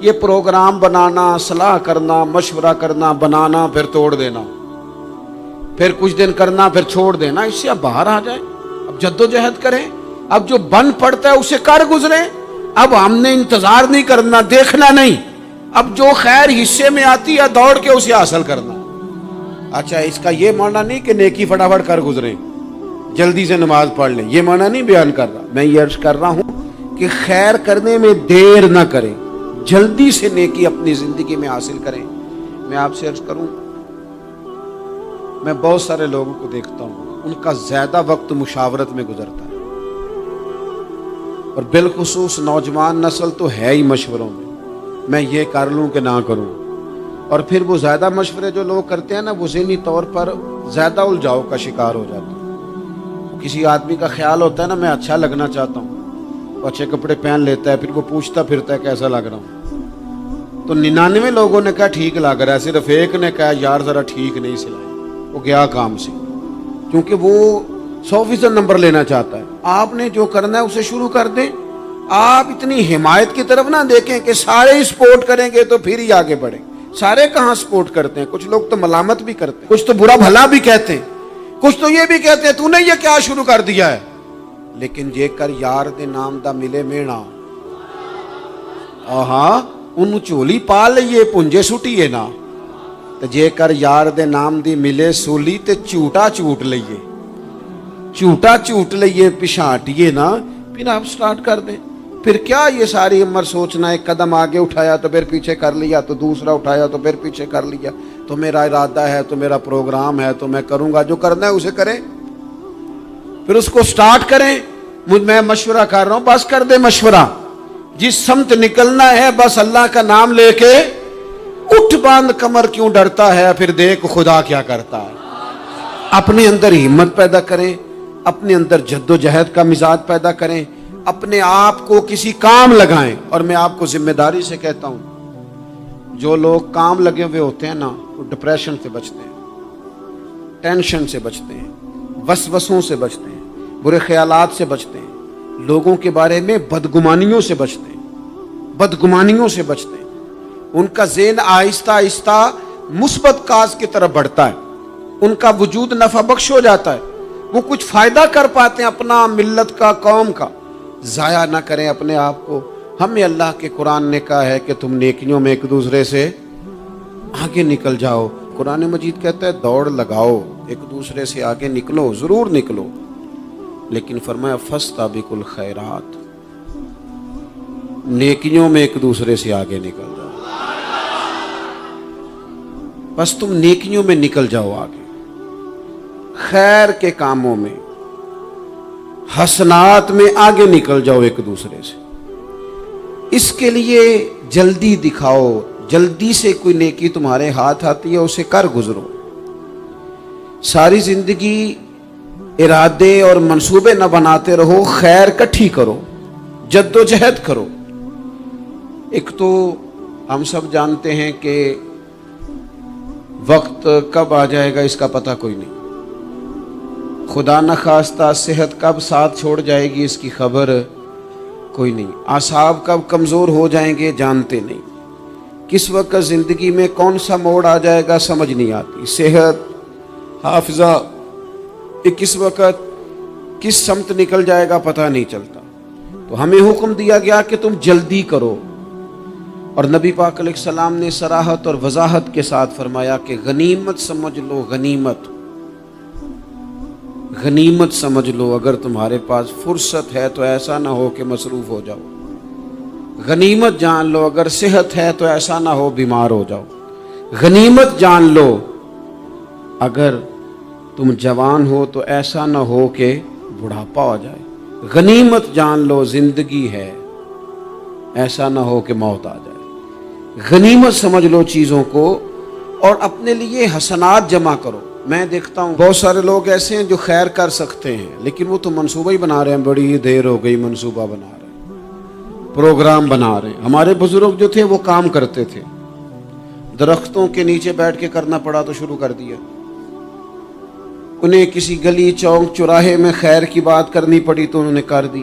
یہ پروگرام بنانا، صلاح کرنا، مشورہ کرنا، بنانا پھر توڑ دینا، پھر کچھ دن کرنا پھر چھوڑ دینا، اس سے اب باہر آ جائیں، اب جدوجہد کریں، اب جو بن پڑتا ہے اسے کر گزریں۔ اب ہم نے انتظار نہیں کرنا، دیکھنا نہیں، اب جو خیر حصے میں آتی ہے دوڑ کے اسے حاصل کرنا۔ اچھا، اس کا یہ معنی نہیں کہ نیکی فٹافٹ کر گزریں، جلدی سے نماز پڑھ لیں، یہ معنی نہیں بیان کر رہا۔ میں یہ عرض کر رہا ہوں کہ خیر کرنے میں دیر نہ کریں، جلدی سے نیکی اپنی زندگی میں حاصل کریں۔ میں آپ سے عرض کروں، میں بہت سارے لوگوں کو دیکھتا ہوں، ان کا زیادہ وقت مشاورت میں گزرتا ہے، اور بالخصوص نوجوان نسل تو ہے ہی مشوروں میں یہ کر لوں کہ نہ کروں، اور پھر وہ زیادہ مشورے جو لوگ کرتے ہیں نا، وہ ذہنی طور پر زیادہ الجھاؤ کا شکار ہو جاتے ہیں۔ کسی آدمی کا خیال ہوتا ہے نا، میں اچھا لگنا چاہتا ہوں، وہ اچھے کپڑے پہن لیتا ہے، پھر وہ پوچھتا پھرتا ہے کیسا لگ رہا ہوں، تو 99 لوگوں نے کہا ٹھیک لگ رہا ہے، صرف ایک نے کہا یار ذرا ٹھیک نہیں سلائی، وہ گیا کام سے، کیونکہ وہ 100% نمبر لینا چاہتا ہے۔ آپ نے جو کرنا ہے اسے شروع کر دیں، آپ اتنی حمایت کی طرف نہ دیکھیں کہ سارے ہی سپورٹ کریں گے تو پھر ہی آگے بڑھیں۔ سارے کہاں سپورٹ کرتے ہیں، کچھ لوگ تو ملامت بھی کرتے ہیں، کچھ تو برا بھلا بھی کہتے ہیں، کچھ تو یہ بھی کہتے ہیں تو نے یہ کیا شروع کر دیا ہے۔ لیکن جے کر یار دے نام دا ملے مینا، آہاں انہوں چولی پا لئیے پنجے سٹیے نا، تو جے کر یار دے نام دی ملے سولی تے چوٹا چوٹ لئیے، چوٹا چوٹ لئیے پشانٹیے نا، پھر آپ سٹارٹ کر دیں۔ پھر کیا یہ ساری عمر سوچنا، ایک قدم آگے اٹھایا تو پھر پیچھے کر لیا، تو دوسرا اٹھایا تو پھر پیچھے کر لیا، تو میرا ارادہ ہے، تو میرا پروگرام ہے، تو میں کروں گا، جو کرنا ہے اسے کریں، پھر اس کو سٹارٹ کریں۔ میں مشورہ کر رہا ہوں، بس کر دے مشورہ، جس سمت نکلنا ہے بس اللہ کا نام لے کے اٹھ، باندھ کمر کیوں ڈرتا ہے، پھر دیکھ خدا کیا کرتا ہے۔ اپنے اندر ہمت پیدا کریں، اپنے اندر جد و جہد کا مزاج پیدا کریں، اپنے آپ کو کسی کام لگائیں۔ اور میں آپ کو ذمہ داری سے کہتا ہوں، جو لوگ کام لگے ہوئے ہوتے ہیں نا، وہ ڈپریشن سے بچتے ہیں، ٹینشن سے بچتے ہیں، وسوسوں سے بچتے ہیں، برے خیالات سے بچتے ہیں، لوگوں کے بارے میں بدگمانیوں سے بچتے ہیں، بدگمانیوں سے بچتے ہیں۔ ان کا ذہن آہستہ آہستہ مثبت کاز کی طرف بڑھتا ہے، ان کا وجود نفع بخش ہو جاتا ہے، وہ کچھ فائدہ کر پاتے ہیں اپنا، ملت کا، قوم کا۔ ضائع نہ کریں اپنے آپ کو۔ ہمیں اللہ کے قرآن نے کہا ہے کہ تم نیکیوں میں ایک دوسرے سے آگے نکل جاؤ۔ قرآن مجید کہتا ہے دوڑ لگاؤ، ایک دوسرے سے آگے نکلو، ضرور نکلو، لیکن فرمایا فاستبقوا الخیرات، نیکیوں میں ایک دوسرے سے آگے نکل جاؤ۔ بس تم نیکیوں میں نکل جاؤ آگے، خیر کے کاموں میں، حسنات میں آگے نکل جاؤ ایک دوسرے سے۔ اس کے لیے جلدی دکھاؤ، جلدی سے کوئی نیکی تمہارے ہاتھ آتی ہے اسے کر گزرو۔ ساری زندگی ارادے اور منصوبے نہ بناتے رہو، خیر کٹھی کرو، جد و جہد کرو۔ ایک تو ہم سب جانتے ہیں کہ وقت کب آ جائے گا اس کا پتہ کوئی نہیں، خدا نخواستہ صحت کب ساتھ چھوڑ جائے گی اس کی خبر کوئی نہیں، اعصاب کب کمزور ہو جائیں گے جانتے نہیں، کس وقت زندگی میں کون سا موڑ آ جائے گا سمجھ نہیں آتی، صحت، حافظہ کس وقت کس سمت نکل جائے گا پتہ نہیں چلتا۔ تو ہمیں حکم دیا گیا کہ تم جلدی کرو، اور نبی پاک علیہ السلام نے صراحت اور وضاحت کے ساتھ فرمایا کہ غنیمت سمجھ لو، غنیمت غنیمت سمجھ لو، اگر تمہارے پاس فرصت ہے تو ایسا نہ ہو کہ مصروف ہو جاؤ، غنیمت جان لو اگر صحت ہے تو ایسا نہ ہو بیمار ہو جاؤ، غنیمت جان لو اگر تم جوان ہو تو ایسا نہ ہو کہ بڑھاپا ہو جائے، غنیمت جان لو زندگی ہے، ایسا نہ ہو کہ موت آ جائے۔ غنیمت سمجھ لو چیزوں کو، اور اپنے لیے حسنات جمع کرو۔ میں دیکھتا ہوں بہت سارے لوگ ایسے ہیں جو خیر کر سکتے ہیں، لیکن وہ تو منصوبہ ہی بنا رہے ہیں، بڑی دیر ہو گئی منصوبہ بنا رہے ہیں، پروگرام بنا رہے ہیں۔ ہمارے بزرگ جو تھے وہ کام کرتے تھے، درختوں کے نیچے بیٹھ کے کرنا پڑا تو شروع کر دیا، انہیں کسی گلی چوک چوراہے میں خیر کی بات کرنی پڑی تو انہوں نے کر دی،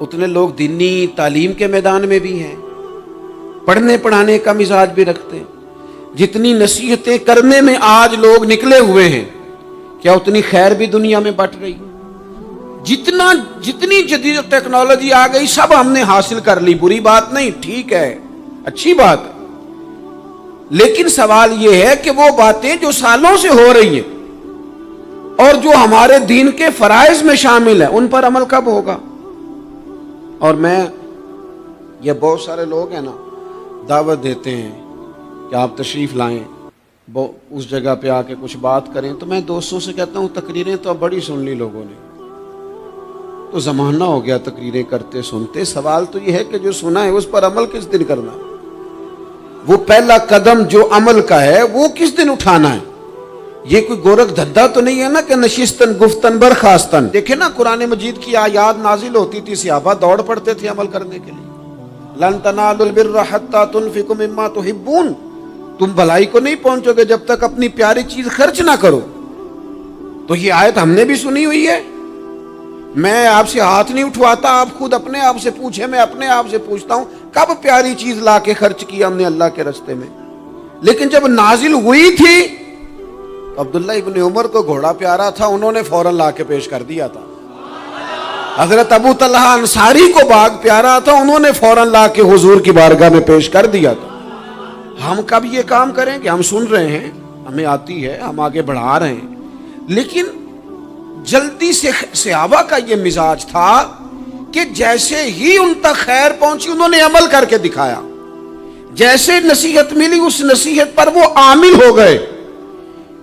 اتنے لوگ دینی تعلیم کے میدان میں بھی ہیں، پڑھنے پڑھانے کا مزاج بھی رکھتے ہیں۔ جتنی نصیحتیں کرنے میں آج لوگ نکلے ہوئے ہیں، کیا اتنی خیر بھی دنیا میں بٹ رہی؟ جتنی جدید ٹیکنالوجی آ گئی سب ہم نے حاصل کر لی، بری بات نہیں، ٹھیک ہے، اچھی بات ہے، لیکن سوال یہ ہے کہ وہ باتیں جو سالوں سے ہو رہی ہیں اور جو ہمارے دین کے فرائض میں شامل ہیں ان پر عمل کب ہوگا؟ اور یہ بہت سارے لوگ ہیں نا، دعوت دیتے ہیں کہ آپ تشریف لائیں، اس جگہ پہ آ کے کچھ بات کریں، تو میں دوستوں سے کہتا ہوں تقریریں تو اب بڑی سن لی لوگوں نے، تو زمانہ ہو گیا تقریریں کرتے سنتے، سوال تو یہ ہے کہ جو سنا ہے اس پر عمل کس دن کرنا ہے؟ وہ پہلا قدم جو عمل کا ہے وہ کس دن اٹھانا ہے؟ یہ کوئی گورکھ دھندا تو نہیں ہے نا کہ نشستن گفتن برخاستن۔ دیکھیں نا قرآن مجید کی آیات نازل ہوتی تھی، صحابہ دوڑ پڑتے تھے عمل کرنے کے لیے۔ لن تنالوا البر حتى تنفقوا مما تحبون، تم بھلائی کو نہیں پہنچو گے جب تک اپنی پیاری چیز خرچ نہ کرو۔ تو یہ آیت ہم نے بھی سنی ہوئی ہے، میں آپ سے ہاتھ نہیں اٹھواتا، آپ خود اپنے آپ سے پوچھیں، میں اپنے آپ سے پوچھتا ہوں کب پیاری چیز لا کے خرچ کیا ہم نے اللہ کے راستے میں؟ لیکن جب نازل ہوئی تھی عبداللہ ابن عمر کو گھوڑا پیارا تھا، انہوں نے فوراً لا کے پیش کر دیا تھا۔ حضرت ابو طلحہ انصاری کو باغ پیارا تھا، انہوں نے فوراً لا کے حضور کی بارگاہ میں پیش کر دیا تھا۔ ہم کب یہ کام کریں کہ ہم سن رہے ہیں، ہمیں آتی ہے، ہم آگے بڑھا رہے ہیں، لیکن جلدی سے صحابہ کا یہ مزاج تھا کہ جیسے ہی ان تک خیر پہنچی انہوں نے عمل کر کے دکھایا، جیسے نصیحت ملی اس نصیحت پر وہ عامل ہو گئے۔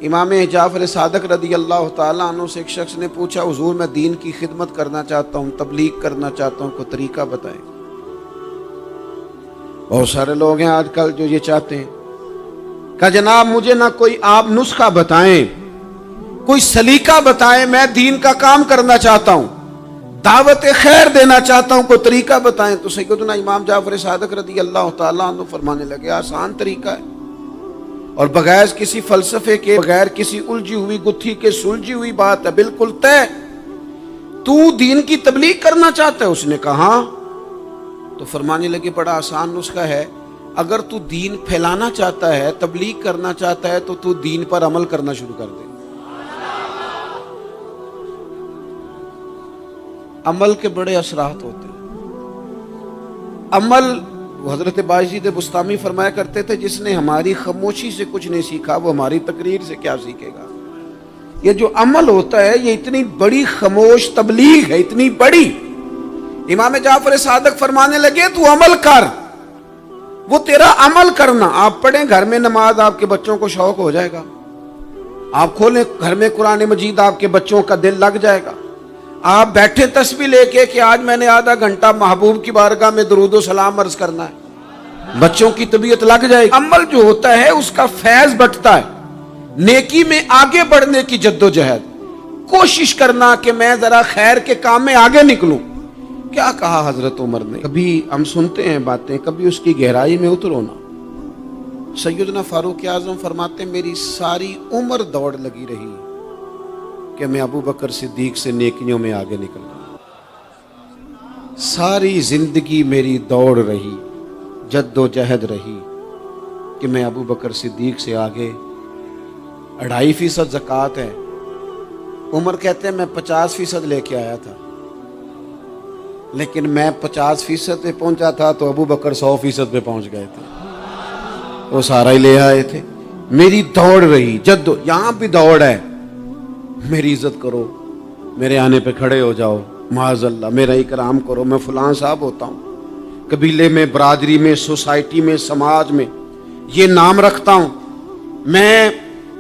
امام جعفر صادق رضی اللہ تعالیٰ عنہ سے ایک شخص نے پوچھا، حضور میں دین کی خدمت کرنا چاہتا ہوں، تبلیغ کرنا چاہتا ہوں، کوئی طریقہ بتائیں۔ بہت سارے لوگ ہیں آج کل جو یہ چاہتے ہیں کہ جناب مجھے نہ کوئی آپ نسخہ بتائیں، کوئی سلیقہ بتائیں، میں دین کا کام کرنا چاہتا ہوں، دعوت خیر دینا چاہتا ہوں، کوئی طریقہ بتائیں۔ تو سیدنا امام جعفر صادق رضی اللہ تعالیٰ عنہ فرمانے لگے، آسان طریقہ ہے، اور بغیر کسی فلسفے کے، بغیر کسی الجھی ہوئی گتھی کے سلجھی ہوئی بات ہے، بالکل طے۔ تو دین کی تبلیغ کرنا چاہتا ہے؟ اس نے کہا ہاں۔ تو فرمانے لگے بڑا آسان نسخہ ہے، اگر تو دین پھیلانا چاہتا ہے، تبلیغ کرنا چاہتا ہے، تو دین پر عمل کرنا شروع کر دے۔ عمل کے بڑے اثرات ہوتے ہیں۔ عمل، حضرت باجید بستامی فرمایا کرتے تھے، جس نے ہماری خاموشی سے کچھ نہیں سیکھا وہ ہماری تقریر سے کیا سیکھے گا۔ یہ جو عمل ہوتا ہے یہ اتنی بڑی خاموش تبلیغ ہے، اتنی بڑی۔ امام جعفر صادق فرمانے لگے تو عمل کر، وہ تیرا عمل کرنا۔ آپ پڑھیں گھر میں نماز، آپ کے بچوں کو شوق ہو جائے گا، آپ کھولیں گھر میں قرآن مجید، آپ کے بچوں کا دل لگ جائے گا۔ آپ بیٹھے تسبیح لے کے کہ آج میں نے آدھا گھنٹہ محبوب کی بارگاہ میں درود و سلام عرض کرنا ہے، بچوں کی طبیعت لگ جائے گی۔ عمل جو ہوتا ہے اس کا فیض بٹتا ہے، نیکی میں آگے بڑھنے کی جدوجہد، کوشش کرنا کہ میں ذرا خیر کے کام میں آگے نکلوں۔ کیا کہا حضرت عمر نے؟ کبھی ہم سنتے ہیں باتیں، کبھی اس کی گہرائی میں اترو نا۔ سیدنا فاروق اعظم فرماتے میری ساری عمر دوڑ لگی رہی کہ میں ابو بکر صدیق سے نیکیوں میں آگے نکل رہا، ساری زندگی میری دوڑ رہی، جد و جہد رہی کہ میں ابو بکر صدیق سے آگے۔ 2.5% زکوٰۃ ہے، عمر کہتے ہیں میں 50% لے کے آیا تھا، لیکن میں 50% پہ پہنچا تھا تو ابو بکر 100% پہ پہنچ گئے تھے، وہ سارا ہی لے آئے تھے۔ میری دوڑ رہی، یہاں بھی دوڑ ہے، میری عزت کرو، میرے آنے پہ کھڑے ہو جاؤ، معاذ اللہ میرا اکرام کرو، میں فلاں صاحب ہوتا ہوں، قبیلے میں، برادری میں، سوسائٹی میں، سماج میں یہ نام رکھتا ہوں،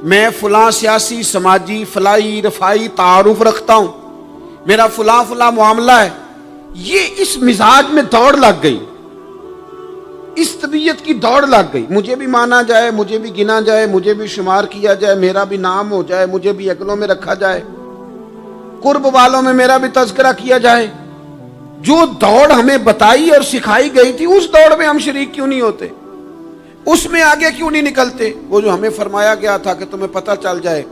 میں فلاں سیاسی، سماجی، فلائی، رفائی تعارف رکھتا ہوں، میرا فلاں معاملہ ہے۔ یہ اس مزاج میں دوڑ لگ گئی، اس طبیعت کی دوڑ لگ گئی، مجھے بھی مانا جائے، مجھے بھی گنا جائے، مجھے بھی شمار کیا جائے، میرا بھی نام ہو جائے، مجھے بھی اگلوں میں رکھا جائے، قرب والوں میں میرا بھی تذکرہ کیا جائے۔ جو دوڑ ہمیں بتائی اور سکھائی گئی تھی اس دوڑ میں ہم شریک کیوں نہیں ہوتے، اس میں آگے کیوں نہیں نکلتے؟ وہ جو ہمیں فرمایا گیا تھا کہ تمہیں پتہ چل جائے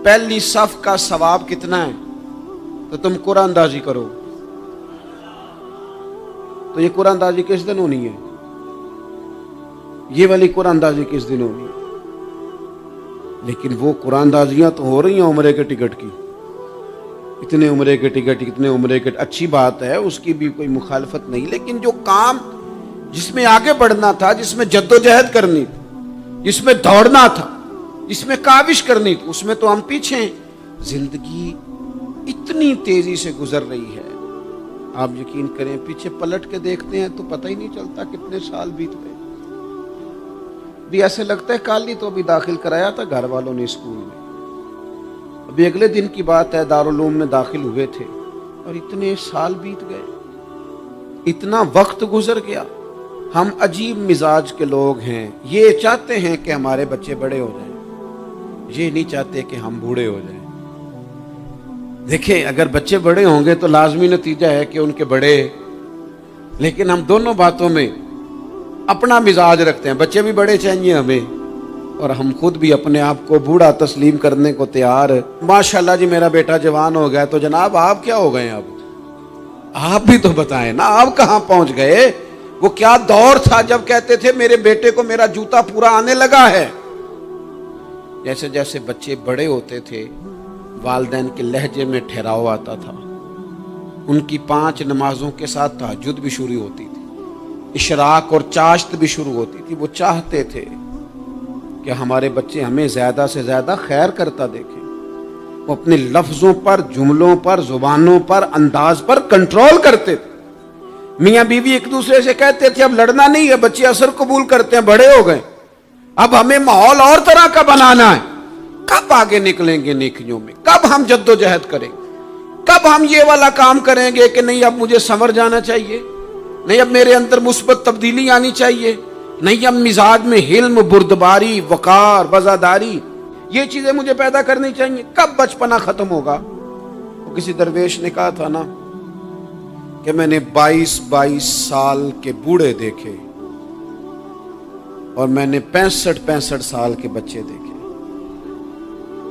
پہلی صف کا ثواب کتنا ہے تو تم قرآن اندازی کرو، تو یہ قرآن اندازی کس دن ہونی ہے؟ یہ والی قرآن اندازی کس دن ہونی ہے؟ لیکن وہ قرآن اندازیاں تو ہو رہی ہیں عمرے کے ٹکٹ کی، اتنے عمرے کے ٹکٹ، اتنے عمرے کے، اچھی بات ہے، اس کی بھی کوئی مخالفت نہیں، لیکن جو کام جس میں آگے بڑھنا تھا، جس میں جد و جہد کرنی تھی، جس میں دوڑنا تھا، جس میں کاوش کرنی تھی، اس میں تو ہم پیچھے ہیں۔ زندگی اتنی تیزی سے گزر رہی ہے، آپ یقین کریں پیچھے پلٹ کے دیکھتے ہیں تو پتہ ہی نہیں چلتا کتنے سال بیت گئے۔ بھی ایسے لگتا ہے کل ہی تو ابھی داخل کرایا تھا گھر والوں نے اسکول میں، ابھی اگلے دن کی بات ہے دارالعلوم میں داخل ہوئے تھے اور اتنے سال بیت گئے، اتنا وقت گزر گیا۔ ہم عجیب مزاج کے لوگ ہیں، یہ چاہتے ہیں کہ ہمارے بچے بڑے ہو جائیں، یہ نہیں چاہتے کہ ہم بوڑھے ہو جائیں۔ دیکھیں اگر بچے بڑے ہوں گے تو لازمی نتیجہ ہے کہ ان کے بڑے، لیکن ہم دونوں باتوں میں اپنا مزاج رکھتے ہیں، بچے بھی بڑے چاہیے ہمیں اور ہم خود بھی اپنے آپ کو بوڑھا تسلیم کرنے کو تیار۔ ماشاءاللہ جی میرا بیٹا جوان ہو گیا، تو جناب آپ کیا ہو گئے ہیں؟ اب آپ بھی تو بتائیں نا، آپ کہاں پہنچ گئے؟ وہ کیا دور تھا جب کہتے تھے میرے بیٹے کو میرا جوتا پورا آنے لگا ہے۔ جیسے جیسے بچے بڑے ہوتے تھے والدین کے لہجے میں ٹھہراؤ آتا تھا، ان کی 5 نمازوں کے ساتھ تہجد بھی شروع ہوتی تھی، اشراق اور چاشت بھی شروع ہوتی تھی۔ وہ چاہتے تھے کہ ہمارے بچے ہمیں زیادہ سے زیادہ خیر کرتا دیکھیں۔ وہ اپنے لفظوں پر، جملوں پر، زبانوں پر، انداز پر کنٹرول کرتے تھے۔ میاں بیوی ایک دوسرے سے کہتے تھے اب لڑنا نہیں ہے، بچے اثر قبول کرتے ہیں، بڑے ہو گئے، اب ہمیں ماحول اور طرح کا بنانا ہے۔ کب آگے نکلیں گے نیکیوں میں؟ کب ہم جد و جہد کریں گے؟ کب ہم یہ والا کام کریں گے کہ نہیں اب مجھے سنور جانا چاہیے، نہیں اب میرے اندر مثبت تبدیلی آنی چاہیے، نہیں اب مزاج میں حلم، بردباری، وقار، وزاداری، یہ چیزیں مجھے پیدا کرنی چاہیے؟ کب بچپنا ختم ہوگا؟ وہ کسی درویش نے کہا تھا نا کہ میں نے 22 سال کے بوڑھے دیکھے اور میں نے 65 سال کے بچے دیکھے۔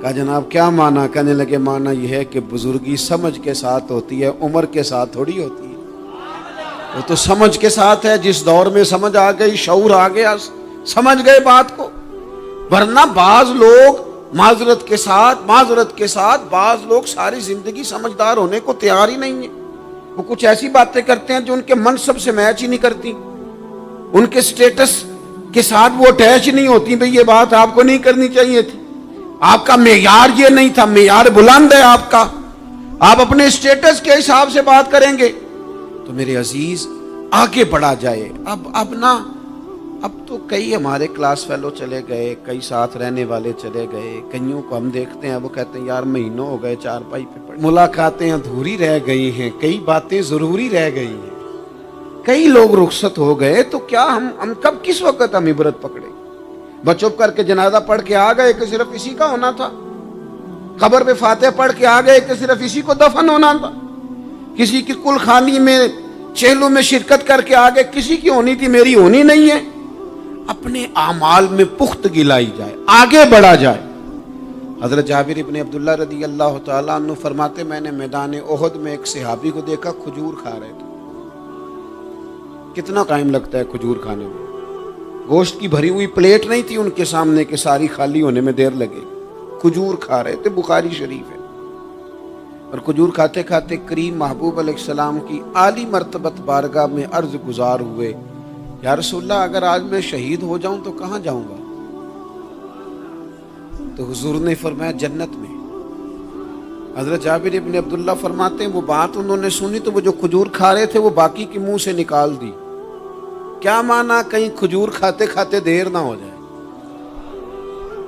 کہا جناب کیا معنی؟ کہنے لگے معنی یہ ہے کہ بزرگی سمجھ کے ساتھ ہوتی ہے، عمر کے ساتھ تھوڑی ہوتی ہے۔ وہ تو سمجھ کے ساتھ ہے، جس دور میں سمجھ آ گئی، شعور آ گیا، سمجھ گئے بات کو۔ ورنہ بعض لوگ معذرت کے ساتھ بعض لوگ ساری زندگی سمجھدار ہونے کو تیار ہی نہیں ہیں۔ وہ کچھ ایسی باتیں کرتے ہیں جو ان کے منصب سے میچ ہی نہیں کرتی، ان کے سٹیٹس کے ساتھ وہ اٹیچ نہیں ہوتی۔ بھئی یہ بات آپ کو نہیں کرنی چاہیے تھی، آپ کا معیار یہ نہیں تھا، معیار بلند ہے آپ کا، آپ اپنے سٹیٹس کے حساب سے بات کریں گے۔ تو میرے عزیز آگے بڑھا جائے۔ اب تو کئی ہمارے کلاس فیلو چلے گئے، کئی ساتھ رہنے والے چلے گئے، کئیوں کو ہم دیکھتے ہیں وہ کہتے ہیں یار مہینوں ہو گئے چارپائی پہ پڑے، ملاقاتیں ادھوری رہ گئی ہیں، کئی باتیں ضروری رہ گئی ہیں، کئی لوگ رخصت ہو گئے، تو کیا ہم کب کس وقت ہم عبرت پکڑے؟ بس چپ کر کے جنازہ پڑھ کے آ گئے کہ صرف اسی کا ہونا تھا، قبر پہ فاتحہ پڑھ کے آ گئے کہ صرف اسی کو دفن ہونا تھا، کسی کی کل خانی میں چہلوں میں شرکت کر کے آگے کسی کی ہونی تھی، میری ہونی نہیں ہے۔ اپنے اعمال میں پختگی لائی جائے، آگے بڑھا جائے۔ حضرت جابر ابن عبداللہ رضی اللہ تعالیٰ عنہ فرماتے میں نے میدان احد میں ایک صحابی کو دیکھا کھجور کھا رہے تھے۔ کتنا ٹائم لگتا ہے کھجور کھانے میں؟ گوشت کی بھری ہوئی پلیٹ نہیں تھی ان کے سامنے کہ ساری خالی ہونے میں دیر لگے، کھجور کھا رہے تھے، بخاری شریف ہے۔ اور کھجور کھاتے کھاتے کریم محبوب علیہ السلام کی عالی مرتبت بارگاہ میں عرض گزار ہوئے یا رسول اللہ اگر آج میں شہید ہو جاؤں تو کہاں جاؤں گا؟ تو حضور نے فرمایا جنت میں۔ حضرت جابر ابن عبداللہ فرماتے ہیں وہ بات انہوں نے سنی تو وہ جو کھجور کھا رہے تھے وہ باقی کے منہ سے نکال دی۔ کیا معنی؟ کہیں کھجور کھاتے کھاتے دیر نہ ہو جائے،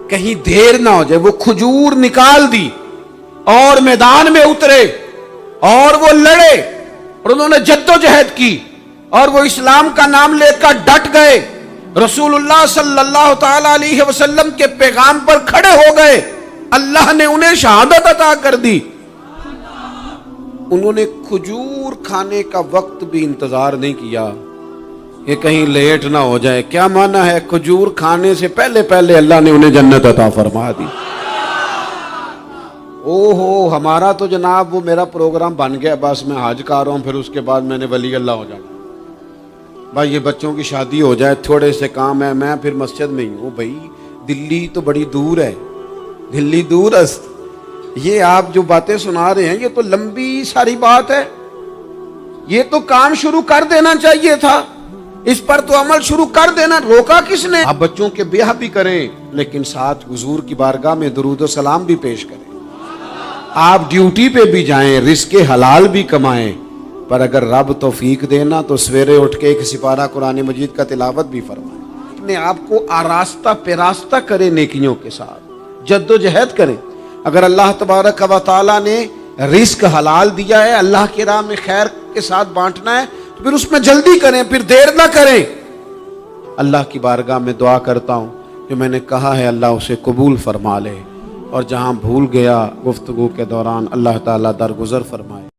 کہیں دیر نہ ہو جائے۔ وہ کھجور نکال دی اور میدان میں اترے اور وہ لڑے اور انہوں نے جد و جہد کی اور وہ اسلام کا نام لے کر ڈٹ گئے، رسول اللہ صلی اللہ تعالی علیہ وسلم کے پیغام پر کھڑے ہو گئے، اللہ نے انہیں شہادت عطا کر دی۔ انہوں نے کھجور کھانے کا وقت بھی انتظار نہیں کیا کہ کہیں لیٹ نہ ہو جائے۔ کیا معنی ہے؟ کھجور کھانے سے پہلے پہلے اللہ نے انہیں جنت عطا فرما دی۔ اوہو، ہمارا تو جناب وہ میرا پروگرام بن گیا، بس میں حج کر رہا ہوں، پھر اس کے بعد میں نے ولی اللہ ہو جانا۔ بھائی یہ بچوں کی شادی ہو جائے، تھوڑے سے کام ہے، میں پھر مسجد میں ہی ہوں. بھائی دلی تو بڑی دور ہے، دلی دور است. یہ آپ جو باتیں سنا رہے ہیں یہ تو لمبی ساری بات ہے. یہ تو کام شروع کر دینا چاہیے تھا، اس پر تو عمل شروع کر دینا، روکا کس نے؟ آپ بچوں کے بیاہ بھی کریں لیکن ساتھ حضور کی بارگاہ میں درود و سلام بھی پیش کریں. آپ ڈیوٹی پہ بھی جائیں، رزق حلال بھی کمائیں، پر اگر رب توفیق دینا تو سویرے اٹھ کے ایک سپارہ قرآن مجید کا تلاوت بھی فرمائیں. اپنے آپ کو آراستہ پیراستہ کریں، نیکیوں کے ساتھ جد و جہد کریں. اگر اللہ تبارک و تعالیٰ نے رزق حلال دیا ہے، اللہ کی راہ میں خیر کے ساتھ بانٹنا ہے، تو پھر اس میں جلدی کریں، پھر دیر نہ کریں. اللہ کی بارگاہ میں دعا کرتا ہوں جو میں نے کہا ہے اللہ اسے قبول فرما لے، اور جہاں بھول گیا گفتگو کے دوران اللہ تعالیٰ درگزر فرمائے.